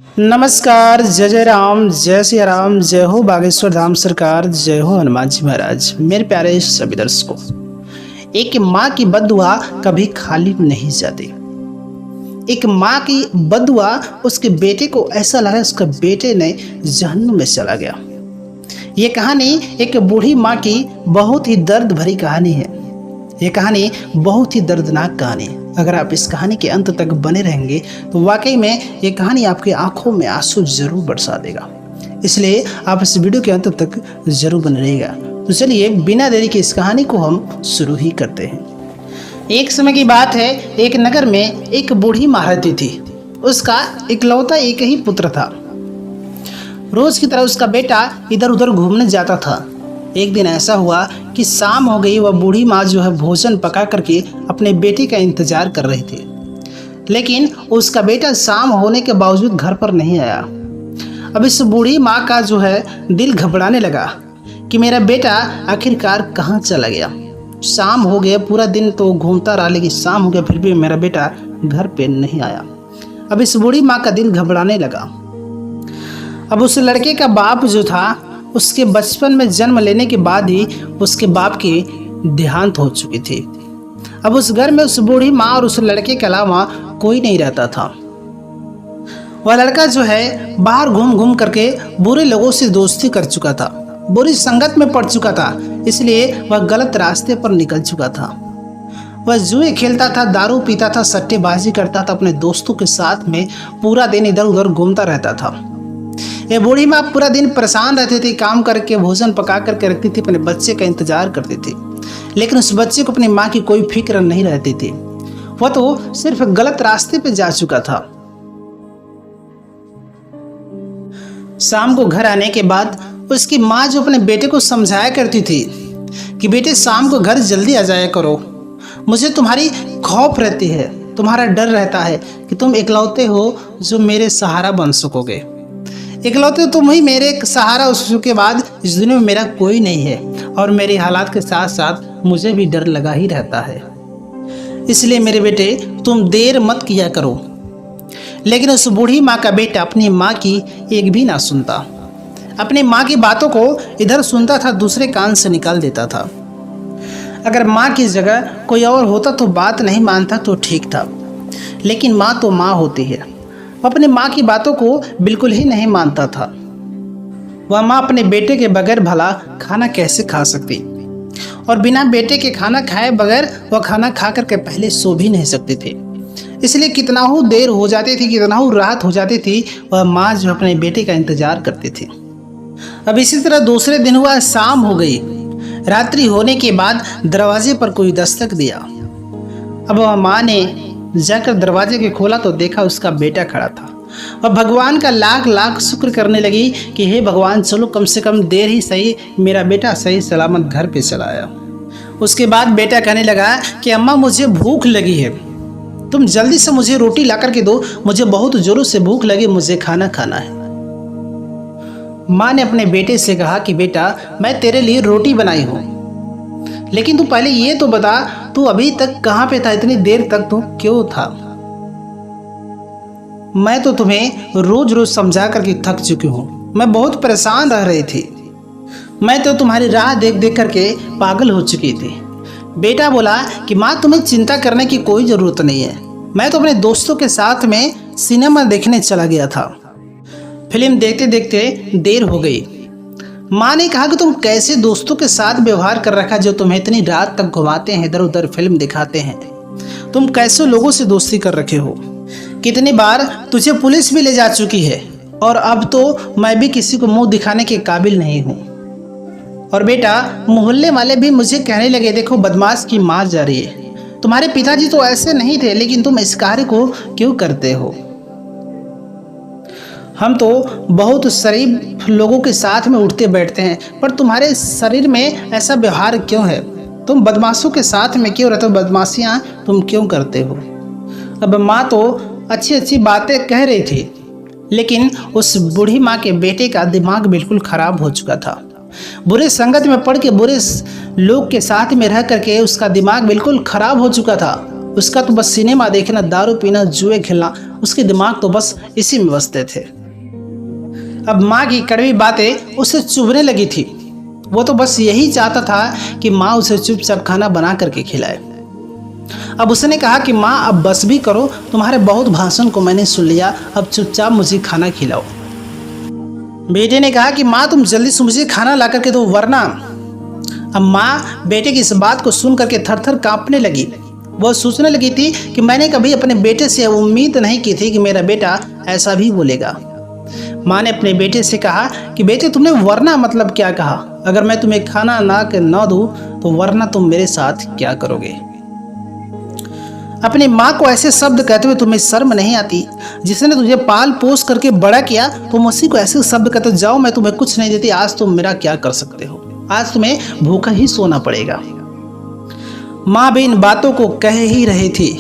नमस्कार, जय जय राम, जय सिया राम, जय हो बागेश्वर धाम सरकार, जय हो हनुमान जी महाराज। मेरे प्यारे सभी दर्शकों, एक माँ की बद्दुआ कभी खाली नहीं जाती। एक माँ की बद्दुआ उसके बेटे को ऐसा लगा उसके बेटे ने जहन्नुम में चला गया। ये कहानी एक बूढ़ी माँ की बहुत ही दर्द भरी कहानी है। ये कहानी बहुत ही दर्दनाक कहानी है। अगर आप इस कहानी के अंत तक बने रहेंगे तो वाकई में ये कहानी आपकी आंखों में आंसू जरूर बरसा देगा। इसलिए आप इस वीडियो के अंत तक जरूर बने रहिएगा। तो चलिए बिना देरी के इस कहानी को हम शुरू ही करते हैं। एक समय की बात है, एक नगर में एक बूढ़ी माँ रहती थी। उसका इकलौता एक ही पुत्र था। रोज की तरह उसका बेटा इधर उधर घूमने जाता था। एक दिन ऐसा हुआ कि शाम हो गई। वह बूढ़ी माँ जो है भोजन पका करके अपने बेटे का इंतजार कर रही थी, लेकिन उसका बेटा शाम होने के बावजूद घर पर नहीं आया। अब इस बूढ़ी माँ का जो है दिल घबराने लगा कि मेरा बेटा आखिरकार कहाँ चला गया। शाम हो गया, पूरा दिन तो घूमता रहा, लेकिन शाम हो गया फिर भी मेरा बेटा घर पे नहीं आया। अब इस बूढ़ी माँ का दिल घबराने लगा। अब उस लड़के का बाप जो था, उसके बचपन में जन्म लेने के बाद ही उसके बाप की देहांत हो चुकी थी। अब उस घर में उस बूढ़ी माँ और उस लड़के के अलावा कोई नहीं रहता था। वह लड़का जो है बाहर घूम घूम करके बुरे लोगों से दोस्ती कर चुका था, बुरी संगत में पड़ चुका था, इसलिए वह गलत रास्ते पर निकल चुका था। वह जुए खेलता था, दारू पीता था, सट्टेबाजी करता था, अपने दोस्तों के साथ में पूरा दिन इधर उधर घूमता रहता था। ये बूढ़ी माँ पूरा दिन परेशान रहती थी, काम करके भोजन पका करके रखती थी, अपने बच्चे का इंतजार करती थी, लेकिन उस बच्चे को अपनी माँ की कोई फिक्र नहीं रहती थी। वह तो सिर्फ गलत रास्ते पे जा चुका था। शाम को घर आने के बाद उसकी माँ जो अपने बेटे को समझाया करती थी कि बेटे शाम को घर जल्दी आ जाया करो, मुझे तुम्हारी खौफ रहती है, तुम्हारा डर रहता है कि तुम इकलौते हो जो मेरे सहारा बन सकोगे। इकलौते तुम ही मेरे सहारा, उसके बाद इस दुनिया में मेरा कोई नहीं है, और मेरे हालात के साथ साथ मुझे भी डर लगा ही रहता है। इसलिए मेरे बेटे तुम देर मत किया करो। लेकिन उस बूढ़ी माँ का बेटा अपनी माँ की एक भी ना सुनता। अपनी माँ की बातों को इधर सुनता था, दूसरे कान से निकाल देता था। अगर माँ की जगह कोई और होता तो बात नहीं मानता तो ठीक था, लेकिन माँ तो माँ होती है। वह अपनी माँ की बातों को बिल्कुल ही नहीं मानता था। वह माँ अपने बेटे के बगैर भला खाना कैसे खा सकती, और बिना बेटे के खाना खाए बगैर वह खाना खा करके पहले सो भी नहीं सकती थी। इसलिए कितना ही देर हो जाती थी, कितना ही रात हो जाती थी, वह माँ जो अपने बेटे का इंतजार करती थी। अब इसी तरह दूसरे दिन हुआ, शाम हो गई। रात्रि होने के बाद दरवाजे पर कोई दस्तक दिया। अब वह माँ ने जाकर दरवाजे के खोला तो देखा उसका बेटा खड़ा था। वह भगवान का लाख लाख शुक्र करने लगी कि हे भगवान, चलो कम से कम देर ही सही मेरा बेटा सही सलामत घर पे चला आया। उसके बाद बेटा कहने लगा कि अम्मा मुझे भूख लगी है, तुम जल्दी से मुझे रोटी ला करके दो, मुझे बहुत जोरों से भूख लगी, मुझे खाना खाना है। माँ ने अपने बेटे से कहा कि बेटा मैं तेरे लिए रोटी बनाई हूँ, लेकिन तू पहले ये तो बता तू अभी तक कहाँ पे था, इतनी देर तक तू क्यों था? मैं तो तुम्हें रोज रोज समझा करके थक चुकी हूँ, मैं बहुत परेशान रह रही थी, मैं तो तुम्हारी राह देख देख करके पागल हो चुकी थी। बेटा बोला कि माँ तुम्हें चिंता करने की कोई ज़रूरत नहीं है, मैं तो अपने दोस्तों के साथ में सिनेमा देखने चला गया था। फिल्म देखते देखते देर हो गई। माँ ने कहा कि तुम कैसे दोस्तों के साथ व्यवहार कर रखा जो तुम्हें इतनी रात तक घुमाते हैं, इधर उधर फिल्म दिखाते हैं, तुम कैसे लोगों से दोस्ती कर रखे हो, कितनी बार तुझे पुलिस भी ले जा चुकी है, और अब तो मैं भी किसी को मुंह दिखाने के काबिल नहीं हूँ। और बेटा मोहल्ले वाले भी मुझे कहने लगे देखो बदमाश की मार जा रही है, तुम्हारे पिताजी तो ऐसे नहीं थे, लेकिन तुम इस कार्य को क्यों करते हो? हम तो बहुत शरीफ लोगों के साथ में उठते बैठते हैं, पर तुम्हारे शरीर में ऐसा व्यवहार क्यों है? तुम बदमाशों के साथ में क्यों रहते हो? बदमाशियाँ तुम क्यों करते हो? अब माँ तो अच्छी अच्छी बातें कह रही थी, लेकिन उस बूढ़ी माँ के बेटे का दिमाग बिल्कुल खराब हो चुका था। बुरे संगत में पड़ के बुरे लोग के साथ में रह करके उसका दिमाग बिल्कुल खराब हो चुका था। उसका तो बस सिनेमा देखना, दारू पीना, जुए खेलना उसके दिमाग तो बस इसी में बसते थे। अब माँ की कड़वी बातें उसे चुभने लगी थी। वो तो बस यही चाहता था कि माँ उसे चुपचाप खाना बना करके खिलाए। अब उसने कहा कि माँ अब बस भी करो, तुम्हारे बहुत भाषण को मैंने सुन लिया, अब चुपचाप मुझे खाना खिलाओ। बेटे ने कहा कि माँ तुम जल्दी से मुझे खाना ला करके दो, वरना। अब माँ बेटे की इस बात को सुन करके थर थर कांपने लगी। वो सोचने लगी थी कि मैंने कभी अपने बेटे से उम्मीद नहीं की थी कि मेरा बेटा ऐसा भी बोलेगा। माँ ने अपने बेटे से कहा कि बेटे तुमने वरना मतलब क्या कहा? अगर मैं तुम्हें खाना ना दूं तो वरना तुम मेरे साथ क्या करोगे? अपनी माँ को ऐसे शब्द कहते हुए तुम्हें शर्म नहीं आती? जिसने तुझे पाल पोस करके बड़ा किया तुम उसी को ऐसे शब्द कहते जाओ मैं तुम्हें कुछ नहीं देती, आज तुम मेरा क्या कर सकते हो? आज तुम्हें भूखा ही सोना पड़ेगा। माँ भी इन बातों को कह ही रही थी,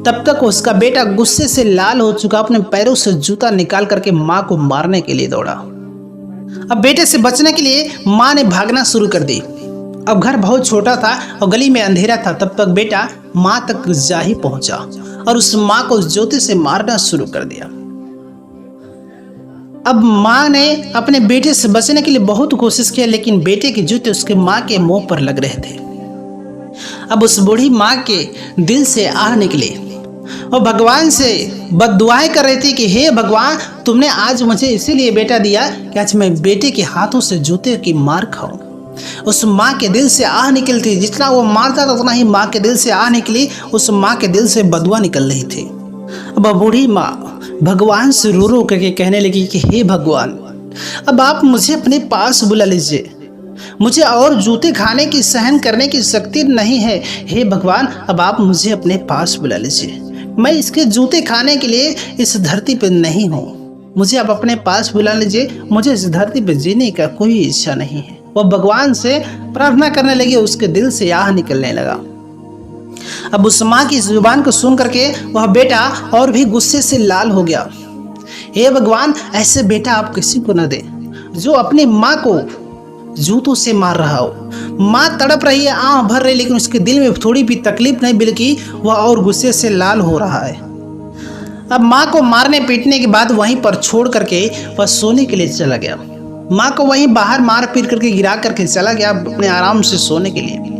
तब तक उसका बेटा गुस्से से लाल हो चुका अपने पैरों से जूता निकाल करके माँ को मारने के लिए दौड़ा। अब बेटे से बचने के लिए माँ ने भागना शुरू कर दी। अब घर बहुत छोटा था और गली में अंधेरा था। तब तक बेटा माँ तक जा ही पहुंचा और उस माँ को जूते से मारना शुरू कर दिया। अब माँ ने अपने बेटे से बचने के लिए बहुत कोशिश की, लेकिन बेटे के जूते उसके माँ के मुंह पर लग रहे थे। अब उस बूढ़ी माँ के दिल से आह निकले और भगवान से बद्दुआएं कर रही थी कि हे भगवान, तुमने आज मुझे इसीलिए बेटा दिया कि आज मैं बेटे के हाथों से जूते की मार खाऊं। उस माँ के दिल से आह निकलती, जितना वो मारता था उतना ही माँ के दिल से आह निकली। उस माँ के दिल से बदुआ निकल रही थी। अब बूढ़ी माँ भगवान से रो रो करके कहने लगी कि हे भगवान, अब आप मुझे अपने पास बुला लीजिए, मुझे और जूते खाने की सहन करने की शक्ति नहीं है। हे भगवान, अब आप मुझे अपने पास बुला लीजिए, मैं इसके जूते खाने के लिए इस धरती पर नहीं हूँ, मुझे आप अपने पास बुला लीजिए, मुझे इस धरती पर जीने का कोई इच्छा नहीं है। वह भगवान से प्रार्थना करने लगी, उसके दिल से आह निकलने लगा। अब उस माँ की जुबान को सुन करके वह बेटा और भी गुस्से से लाल हो गया। हे भगवान, ऐसे बेटा आप किसी को न दे जो अपनी माँ को जूतों से मार रहा हो। माँ तड़प रही है, आंख भर रही, लेकिन उसके दिल में थोड़ी भी तकलीफ नहीं, बल्कि वह और गुस्से से लाल हो रहा है। अब माँ को मारने पीटने के बाद वहीं पर छोड़ करके वह सोने के लिए चला गया। माँ को वहीं बाहर मार पीट करके गिरा करके चला गया अपने आराम से सोने के लिए।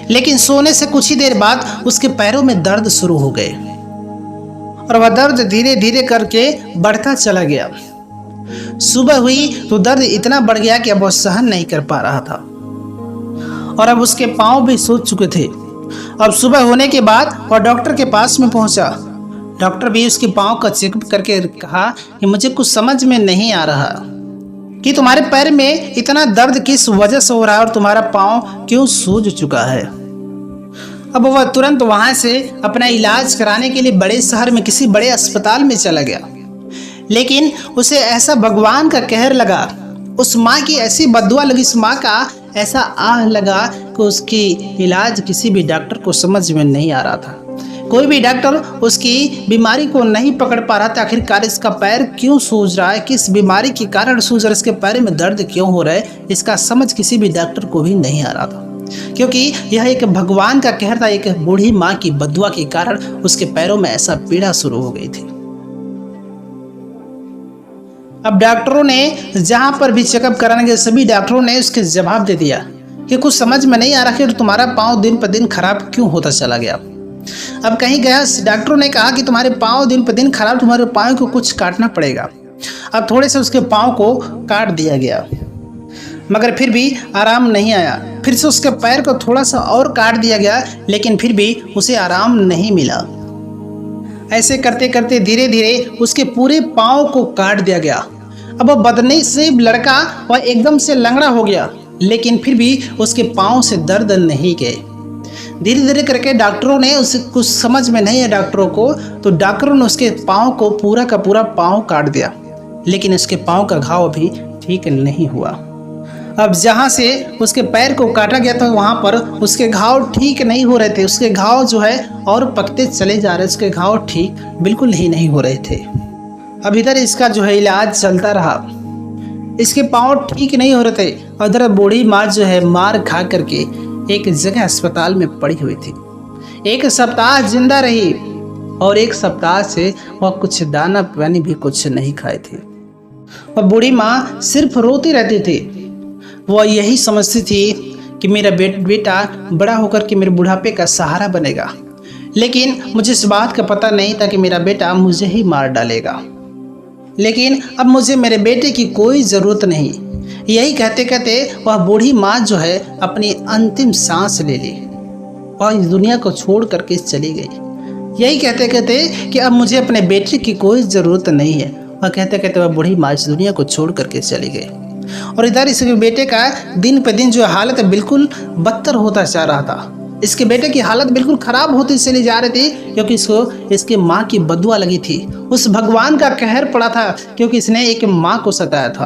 लेकिन सोने से कुछ ही देर बाद उसके पैरों में दर्द शुरू हो गए और वह दर्द धीरे धीरे करके बढ़ता चला गया। सुबह हुई तो दर्द इतना बढ़ गया कि अब वह सहन नहीं कर पा रहा था और अब उसके पांव भी सूज चुके थे। अब सुबह होने के बाद वह डॉक्टर के पास में पहुंचा। डॉक्टर भी उसके पांव का चेकअप करके कहा कि मुझे कुछ समझ में नहीं आ रहा कि तुम्हारे पैर में इतना दर्द किस वजह से हो रहा है और तुम्हारा पांव क्यों सूज चुका है। अब वह तुरंत वहां से अपना इलाज कराने के लिए बड़े शहर में किसी बड़े अस्पताल में चला गया। लेकिन उसे ऐसा भगवान का कहर लगा, उस माँ की ऐसी बद्दुआ लगी, उस माँ का ऐसा आह लगा कि उसकी इलाज किसी भी डॉक्टर को समझ में नहीं आ रहा था। कोई भी डॉक्टर उसकी बीमारी को नहीं पकड़ पा रहा था। आखिरकार इसका पैर क्यों सूज रहा है, किस बीमारी के कारण सूज रहा है, इसके पैर में दर्द क्यों हो रहा है, इसका समझ किसी भी डॉक्टर को भी नहीं आ रहा था। क्योंकि यह एक भगवान का कहर था। एक बूढ़ी माँ की बद्दुआ के कारण उसके पैरों में ऐसा पीड़ा शुरू हो गई थी। अब डॉक्टरों ने जहां पर भी चेकअप कराने गए सभी डॉक्टरों ने उसके जवाब दे दिया कि कुछ समझ में नहीं आ रहा कि तुम्हारा पाँव दिन पर दिन खराब क्यों होता चला गया। अब कहीं गया डॉक्टरों ने कहा कि तुम्हारे पाँव दिन पर दिन खराब, तुम्हारे पाँव को कुछ काटना पड़ेगा। अब थोड़े से उसके पाँव को काट दिया गया मगर फिर भी आराम नहीं आया। फिर से उसके पैर को थोड़ा सा और काट दिया गया, लेकिन फिर भी उसे आराम नहीं मिला। ऐसे करते करते धीरे धीरे उसके पूरे पाँव को काट दिया गया। अब वह बदनसीब लड़का वह एकदम से लंगड़ा हो गया, लेकिन फिर भी उसके पाँव से दर्द नहीं गए। धीरे धीरे करके डॉक्टरों ने उसे कुछ समझ में नहीं है डॉक्टरों को, तो डॉक्टरों ने उसके पाँव को पूरा का पूरा पाँव काट दिया, लेकिन उसके पाँव का घाव अभी ठीक नहीं हुआ। अब जहाँ से उसके पैर को काटा गया था वहाँ पर उसके घाव ठीक नहीं हो रहे थे। उसके घाव जो है और पकते चले जा रहे, उसके घाव ठीक बिल्कुल ही नहीं हो रहे थे। अब इधर इसका जो है इलाज चलता रहा, इसके पाँव ठीक नहीं हो रहे थे और इधर बूढ़ी माँ जो है मार खा करके एक जगह अस्पताल में पड़ी हुई थी। 1 सप्ताह जिंदा रही, और 1 सप्ताह से वह कुछ दाना पानी भी कुछ नहीं खाए थे। वह बूढ़ी माँ सिर्फ रोती रहती थी। वह यही समझती थी कि मेरा बेटा बड़ा होकर के मेरे बुढ़ापे का सहारा बनेगा, लेकिन मुझे इस बात का पता नहीं था कि मेरा बेटा मुझे ही मार डालेगा। लेकिन अब मुझे मेरे बेटे की कोई ज़रूरत नहीं। यही कहते कहते वह बूढ़ी माँ जो है अपनी अंतिम सांस ले ली और इस दुनिया को छोड़ करके चली गई। यही कहते कहते कि अब मुझे अपने बेटे की कोई ज़रूरत नहीं है, वह कहते कहते वह बूढ़ी माँ इस दुनिया को छोड़ करके चली गई। और इधर इसके बेटे का दिन पे दिन जो हालत है बिल्कुल बदतर होता जा रहा था। इसके बेटे की हालत बिल्कुल ख़राब होती चली जा रही थी, क्योंकि इसको इसके माँ की बदुआ लगी थी। उस भगवान का कहर पड़ा था, क्योंकि इसने एक माँ को सताया था।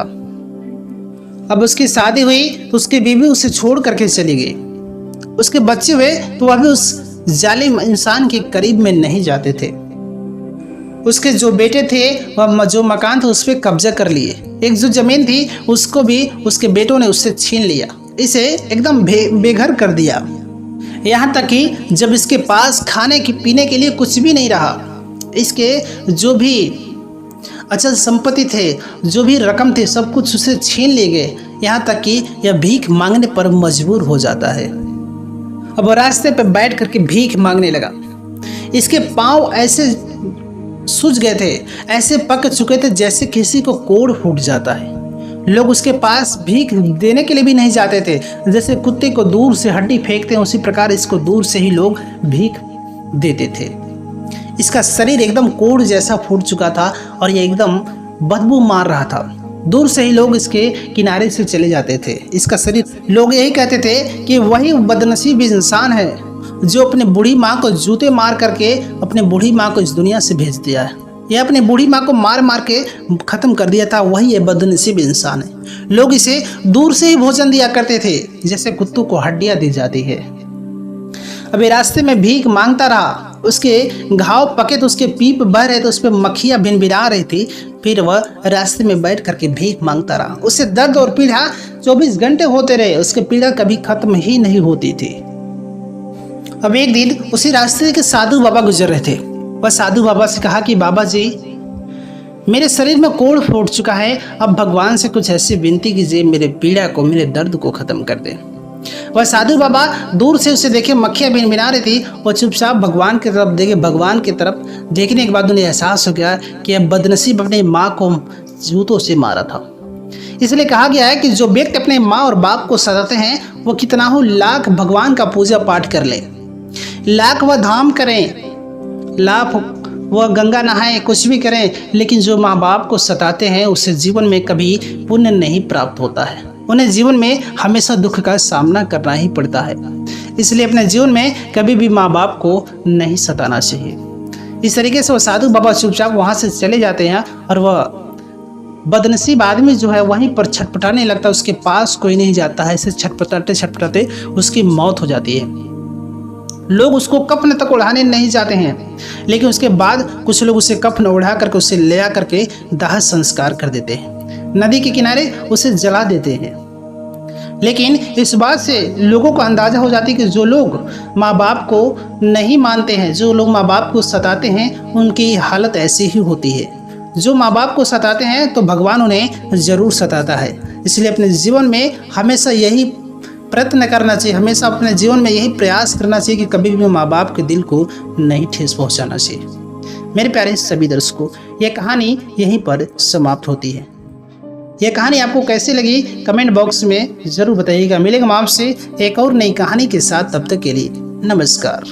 अब उसकी शादी हुई तो उसकी बीवी उसे छोड़ करके चली गई। उसके बच्चे हुए तो वह भी उस जालिम इंसान के करीब में नहीं जाते थे। उसके जो बेटे थे वह जो मकान था उस पर कब्जा कर लिए। एक जो जमीन थी उसको भी उसके बेटों ने उससे छीन लिया, इसे एकदम बेघर कर दिया। यहाँ तक कि जब इसके पास खाने की पीने के लिए कुछ भी नहीं रहा, इसके जो भी अचल संपत्ति थे, जो भी रकम थे, सब कुछ उसे छीन लिए गए। यहाँ तक कि यह भीख मांगने पर मजबूर हो जाता है। अब वो रास्ते पर बैठ करके भीख मांगने लगा। इसके पाँव ऐसे सूज गए थे, ऐसे पक चुके थे जैसे किसी को कोड़ फूट जाता है। लोग उसके पास भीख देने के लिए भी नहीं जाते थे। जैसे कुत्ते को दूर से हड्डी फेंकते हैं, उसी प्रकार इसको दूर से ही लोग भीख देते थे। इसका शरीर एकदम कोड़ जैसा फूट चुका था और ये एकदम बदबू मार रहा था। दूर से ही लोग इसके किनारे से चले जाते थे। इसका शरीर, लोग यही कहते थे कि वही बदनसीब इंसान है जो अपने बूढ़ी माँ को जूते मार करके अपने बूढ़ी माँ को इस दुनिया से भेज दिया है। यह अपनी बूढ़ी माँ को मार मार के ख़त्म कर दिया था, वही ये बदनसीब इंसान है। लोग इसे दूर से ही भोजन दिया करते थे, जैसे कुत्तों को हड्डियाँ दी जाती है। अभी रास्ते में भीख मांगता रहा। उसके घाव पके तो उसके पीप बह रहे थे, उस पर मक्खियाँ भिनभिना रही थी। फिर वह रास्ते में बैठ करके भीख मांगता रहा। उससे दर्द और पीड़ा 24 घंटे होते रहे, उसकी पीड़ा कभी खत्म ही नहीं होती थी। अब एक दिन उसी रास्ते के साधु बाबा गुजर रहे थे। वह साधु बाबा से कहा कि बाबा जी, मेरे शरीर में कोड़ फूट चुका है, अब भगवान से कुछ ऐसी विनती कीजिए मेरे पीड़ा को, मेरे दर्द को खत्म कर दे। वह साधु बाबा दूर से उसे देखे मक्खियाँ भिनभिना रही थी। वह चुपचाप भगवान की तरफ देखे। भगवान की तरफ देखने के बाद उन्हें एहसास हो गया कि अब बदनसीब अपनी माँ को जूतों से मारा था। इसलिए कहा गया है कि जो व्यक्ति अपने माँ और बाप को सताते हैं वो कितना हो लाख भगवान का पूजा पाठ कर ले, लाख वह धाम करें, लाख वह गंगा नहाएं, कुछ भी करें, लेकिन जो माँ बाप को सताते हैं उसे जीवन में कभी पुण्य नहीं प्राप्त होता है। उन्हें जीवन में हमेशा दुख का सामना करना ही पड़ता है। इसलिए अपने जीवन में कभी भी माँ बाप को नहीं सताना चाहिए। इस तरीके से वो साधु बाबा चुपचाप वहाँ से चले जाते हैं और वह बदनसीब आदमी जो है वहीं पर छटपटाने लगता है। उसके पास कोई नहीं जाता है। ऐसे छटपटाते छटपटाते उसकी मौत हो जाती है। लोग उसको कफन तक उड़ाने नहीं जाते हैं, लेकिन उसके बाद कुछ लोग उसे कफन उड़ा करके उसे ले आ करके दाह संस्कार कर देते हैं, नदी के किनारे उसे जला देते हैं। लेकिन इस बात से लोगों को अंदाज़ा हो जाती है कि जो लोग माँ बाप को नहीं मानते हैं, जो लोग माँ बाप को सताते हैं, उनकी हालत ऐसी ही होती है। जो माँ बाप को सताते हैं तो भगवान उन्हें ज़रूर सताता है। इसलिए अपने जीवन में हमेशा यही प्रयत्न करना चाहिए, हमेशा अपने जीवन में यही प्रयास करना चाहिए कि कभी भी माँ बाप के दिल को नहीं ठेस पहुँचाना चाहिए। मेरे प्यारे सभी दर्शकों, यह कहानी यहीं पर समाप्त होती है। यह कहानी आपको कैसी लगी कमेंट बॉक्स में ज़रूर बताइएगा। मिलेगा हम आपसे एक और नई कहानी के साथ, तब तक के लिए नमस्कार।